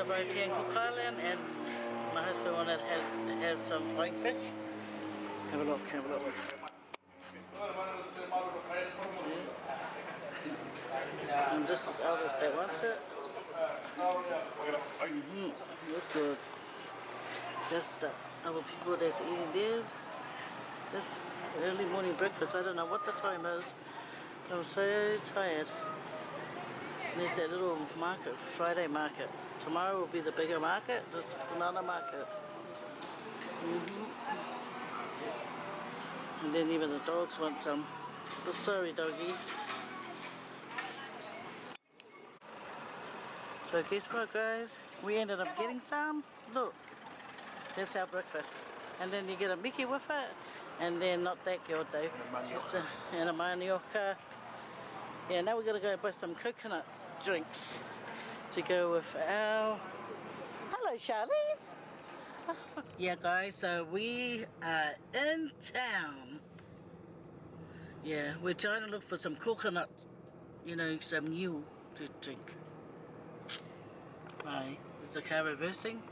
the Rarotonga Cook Island, and my husband wanted to have some flying fish. Have a look, have a look. See? And this is Elvis that wants it. That's good. That's the other people that's eating theirs. That's early morning breakfast. I don't know what the time is. I'm so tired. There's that little market, Friday market. Tomorrow will be the bigger market, just another market. And then even the dogs want some. But sorry, doggies. So guess what, guys? We ended up getting some. Look, that's our breakfast. And then you get a Mickey with it. And then not that girl, Dave. Just and a manioka. Yeah, now we're gonna go buy some coconut drinks to go with our... Hello, Charlene. Yeah, guys, so we are in town. Yeah, we're trying to look for some coconut, you know, some new to drink. Right, it's a car reversing.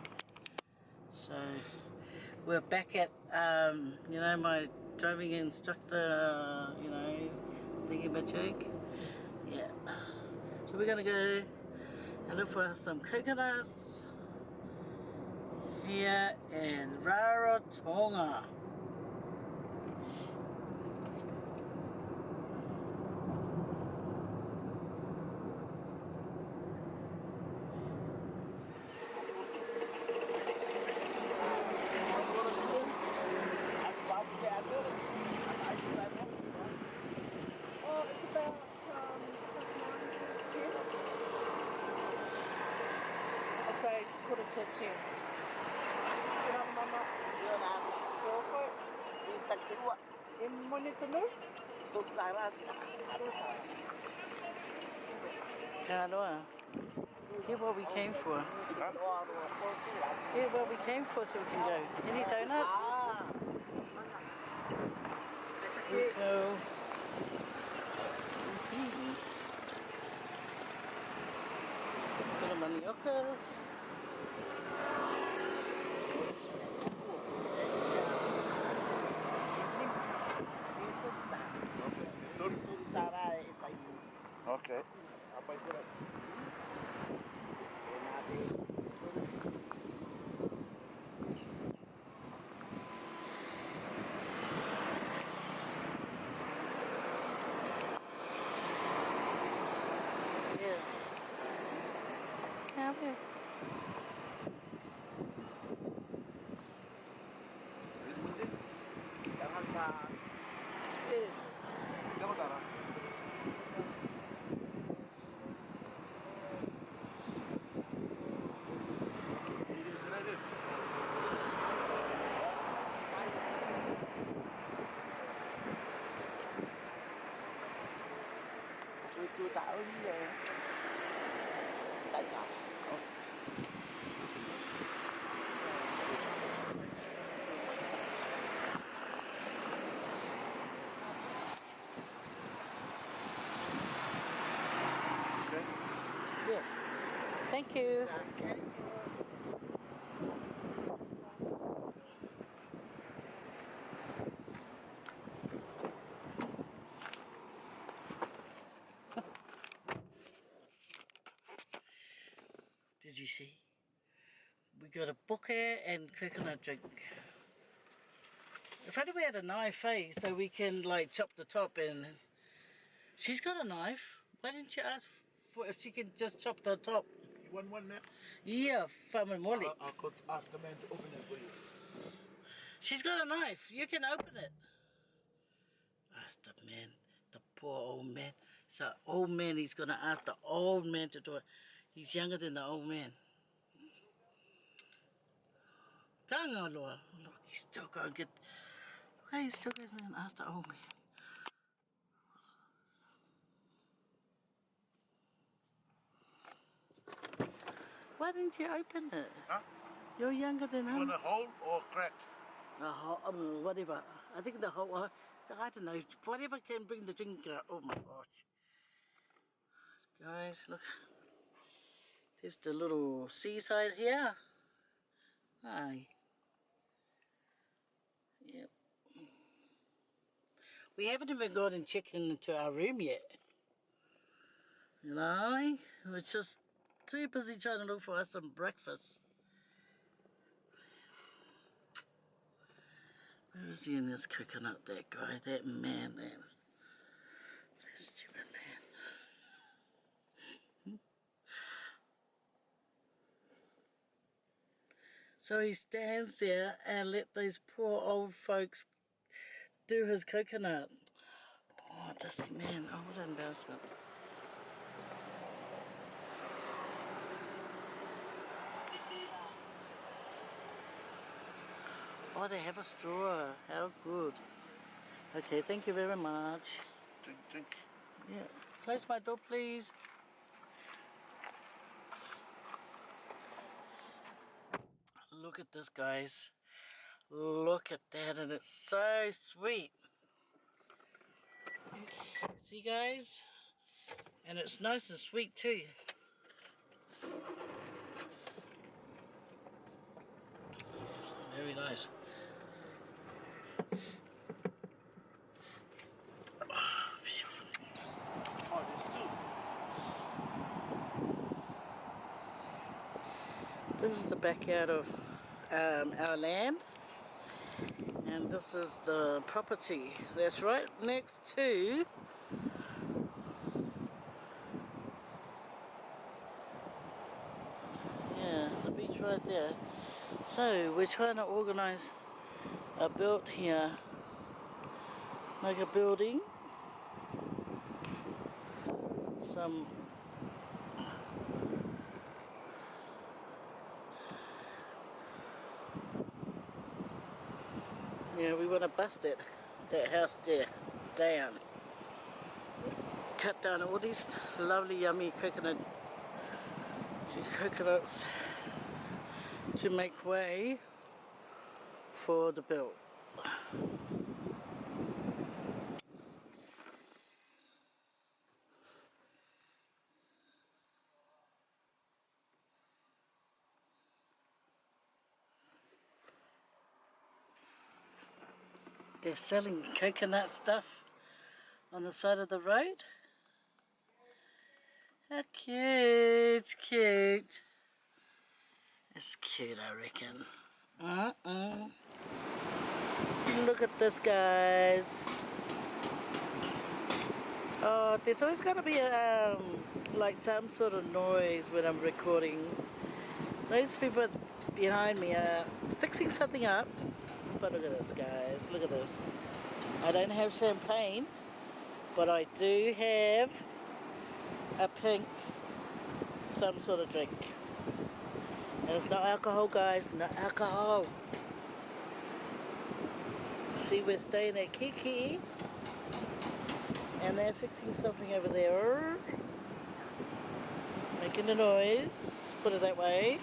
So we're back at, you know, my driving instructor, you know, thingy-majig. Yeah. So we're gonna go and look for some coconuts here in Rarotonga. Oh, it's about I'd say 9:45. Mama. Here what we came for. Here what we came for so we can go. Any donuts? We go. Little maniokas. Okay. Yeah. Have you? Tôi tạo cái gì tại tạo Yes. Thank you. Did you see? We got a buke and coconut drink. If only we had a knife, Faye, so we can like chop the top and... She's got a knife. Why didn't you ask for if she can just chop the top? You want one now? Yeah, from Molly. I could ask the man to open it for you. She's got a knife. You can open it. Ask the man. The poor old man. It's an old man. He's going to ask the old man to do it. He's younger than the old man. Look, he's still going to get... Why he still goes and ask the old man? Why didn't you open it? Huh? You're younger than him. You want a hole or crack? A hole, whatever. I think the whole... I don't know. Whatever can bring the drink out. Oh my gosh. Guys, look. There's the little seaside here. Aye. Yep. We haven't even gone and checked into our room yet. You know? We're just too busy trying to look for us some breakfast. Where is he in this coconut, that guy, that man, that stupid man. So he stands there and let those poor old folks do his coconut. Oh, this man, oh, what an embarrassment. Oh, they have a straw. How good. Okay, thank you very much. Drink. Yeah, close my door, please. Look at this, guys. Look at that, and it's so sweet. See, guys? And it's nice and sweet, too. Very nice. This is the backyard of our land, and this is the property that's right next to the beach right there. So we're trying to organize a build here, like a building, some we want to bust it, that house there, down. Cut down all these lovely yummy coconuts to make way for the build. They're selling coconut stuff on the side of the road. How cute, it's cute. It's cute, I reckon. Look at this, guys. Oh, there's always got to be a, like some sort of noise when I'm recording. Those people behind me are fixing something up. But look at this, guys. Look at this. I don't have champagne, but I do have a pink some sort of drink. And it's no alcohol, guys. No alcohol. See, we're staying at Kiki, and they're fixing something over there, making a noise. Put it that way.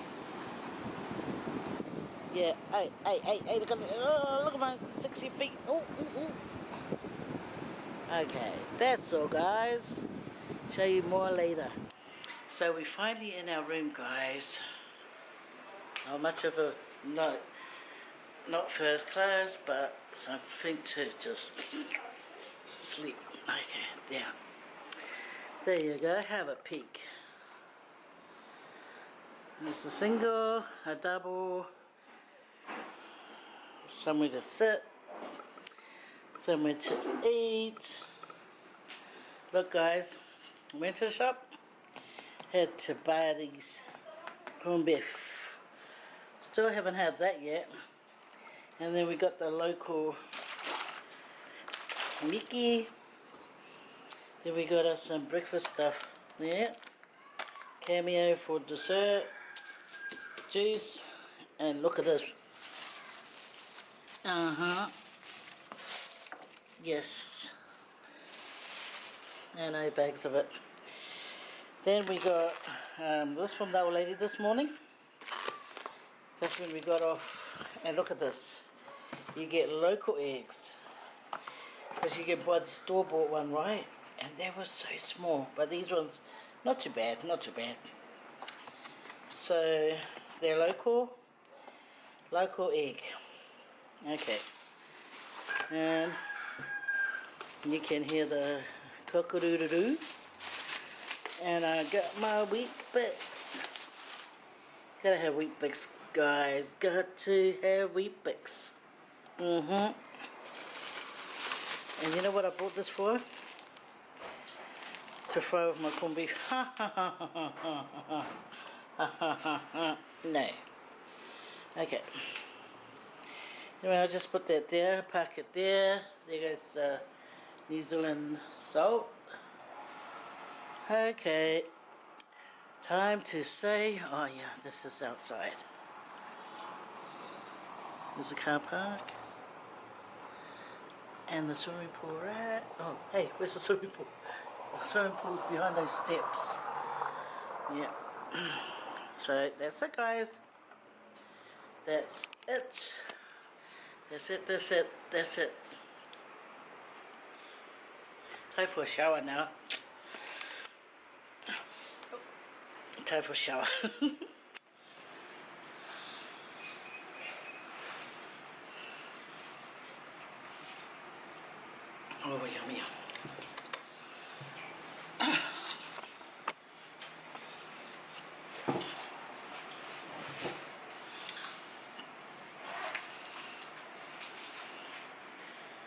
Yeah, hey, look at my 60 feet. Oh. Okay, that's all, guys. Show you more later. So we're finally in our room, guys. Not much of a, not first class, but something to just sleep. Okay, down. There you go, have a peek. It's a single, a double, somewhere to sit, somewhere to eat. Look, guys, went to the shop, had to buy these corned beef. Still haven't had that yet. And then we got the local Mickey. Then we got us some breakfast stuff there. Cameo for dessert, juice, and look at this. Yes. And 8 bags of it. Then we got this from the old lady this morning. That's when we got off. And look at this. You get local eggs. Because you can buy the store-bought one, right? And they were so small. But these ones, not too bad, not too bad. So they're local egg. Okay. And you can hear the cock-a-doo-doo-doo. And I got my wheat bix. Gotta have wheat bix, guys. Got to have wheat bix. And you know what I bought this for? To fry with my corned beef. No. Okay. Anyway, I'll just put that there, park it there. There goes New Zealand salt. Okay. Time to say, oh yeah, this is outside. There's a car park. And the swimming pool right. Oh, hey, where's the swimming pool? The swimming pool's behind those steps. Yeah. So that's it, guys. That's it. That's it, that's it, that's it. Time for a shower now. Time for a shower. Oh, yummy.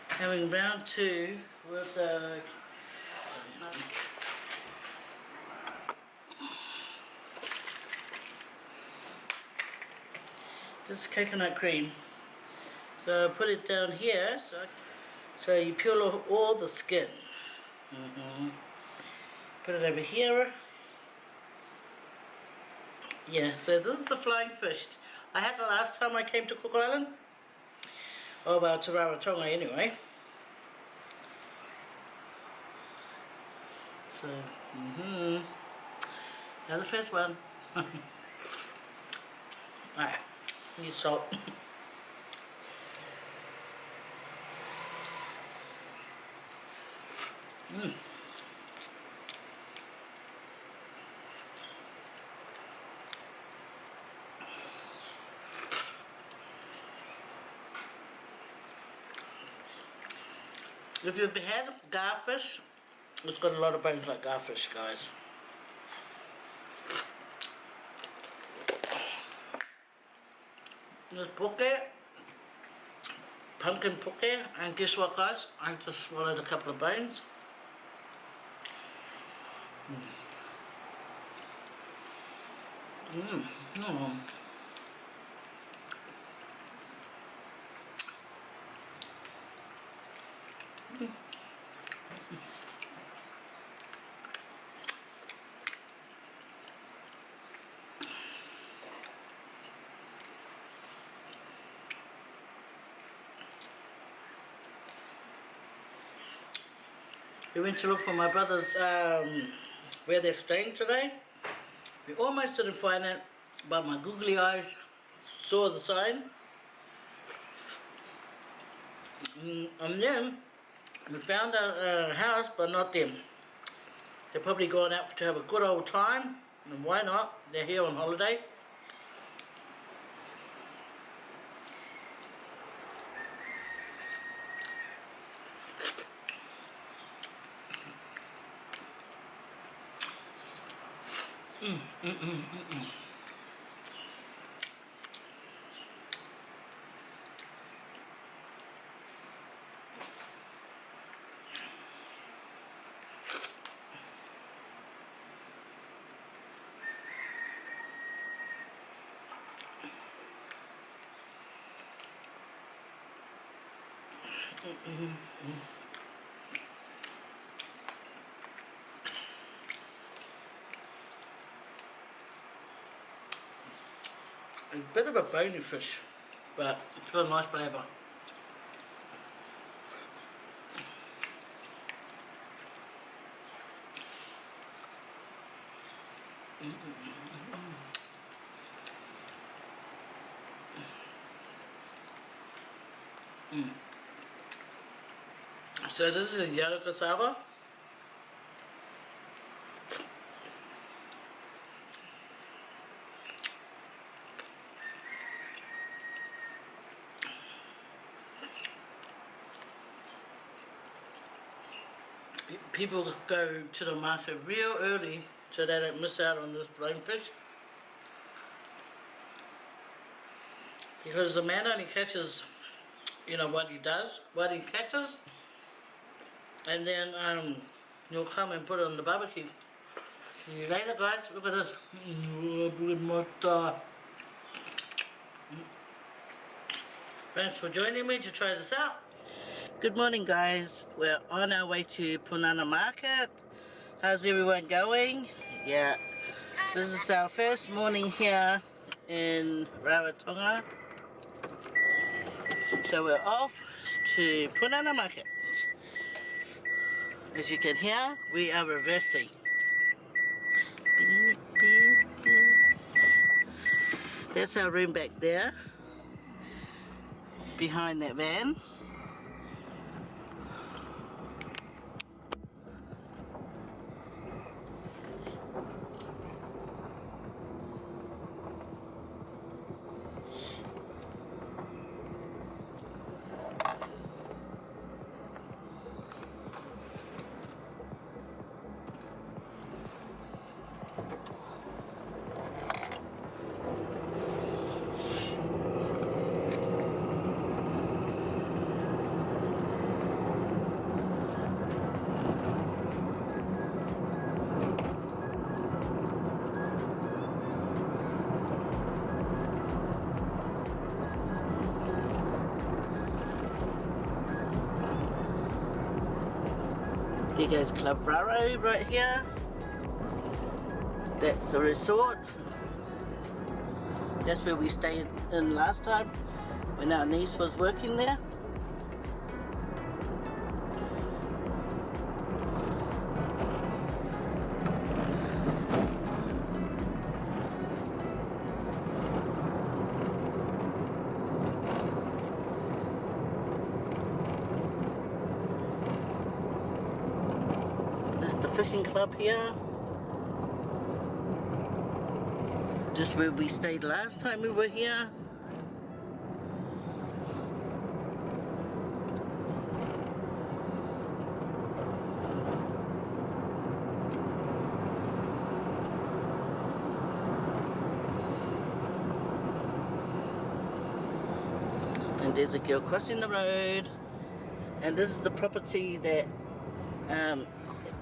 Having round two with the this is coconut cream. So I put it down here, so you peel off all the skin. Put it over here. Yeah, so this is the flying fish. I had the last time I came to Cook Island. Oh, well, to Rarotonga anyway. So, now the first one. Alright, need salt. If you've had garfish, it's got a lot of bones like garfish, guys. There's poke, pumpkin poke, and guess what, guys? I just swallowed a couple of bones. Oh. We went to look for my brother's, where they're staying today. We almost didn't find it, but my googly eyes saw the sign. And then we found a house, but not them. They're probably gone out to have a good old time, and why not? They're here on holiday. A bit of a bony fish, but it's got a nice flavour. So this is yellow cassava. people go to the market real early so they don't miss out on this blind fish. Because the man only catches, you know, what he does, what he catches, and then he'll come and put it on the barbecue. See you later, guys. Look at this. Thanks for joining me to try this out. Good morning, guys. We're on our way to Punana Market. How's everyone going? Yeah, this is our first morning here in Rarotonga. So we're off to Punana Market. As you can hear, we are reversing. Beep, beep, beep. That's our room back there, behind that van. Here goes Club Raro right here. That's the resort. That's where we stayed in last time when our niece was working there. The fishing club here, just where we stayed last time we were here. And there's a girl crossing the road, and this is the property that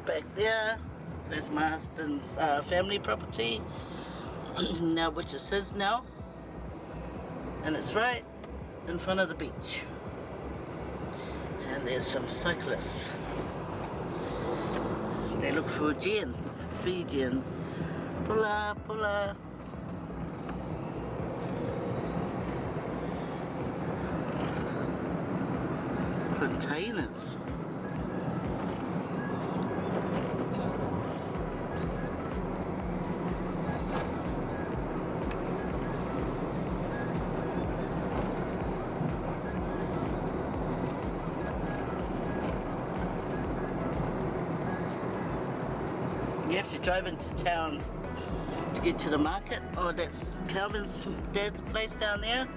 back there. That's my husband's family property now, which is his now, and it's right in front of the beach. And there's some cyclists. They look Fijian. Pula pula. Containers. You have to drive into town to get to the market. Oh, that's Calvin's dad's place down there.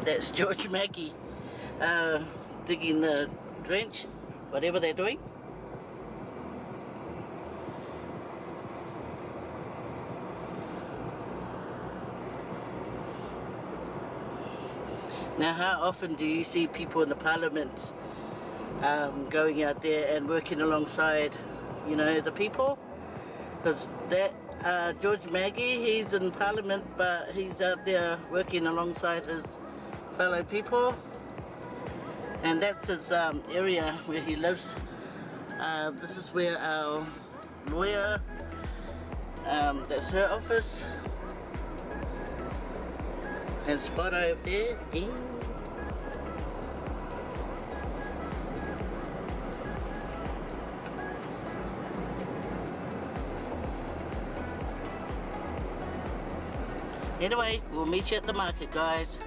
That's George Mackey digging the drench, whatever they're doing. Now, how often do you see people in the parliament going out there and working alongside, you know, the people? Because that George Mackey, he's in parliament, but he's out there working alongside his fellow people, and that's his area where he lives. This is where our lawyer, that's her office, and Spot over there. Anyway, we'll meet you at the market, guys.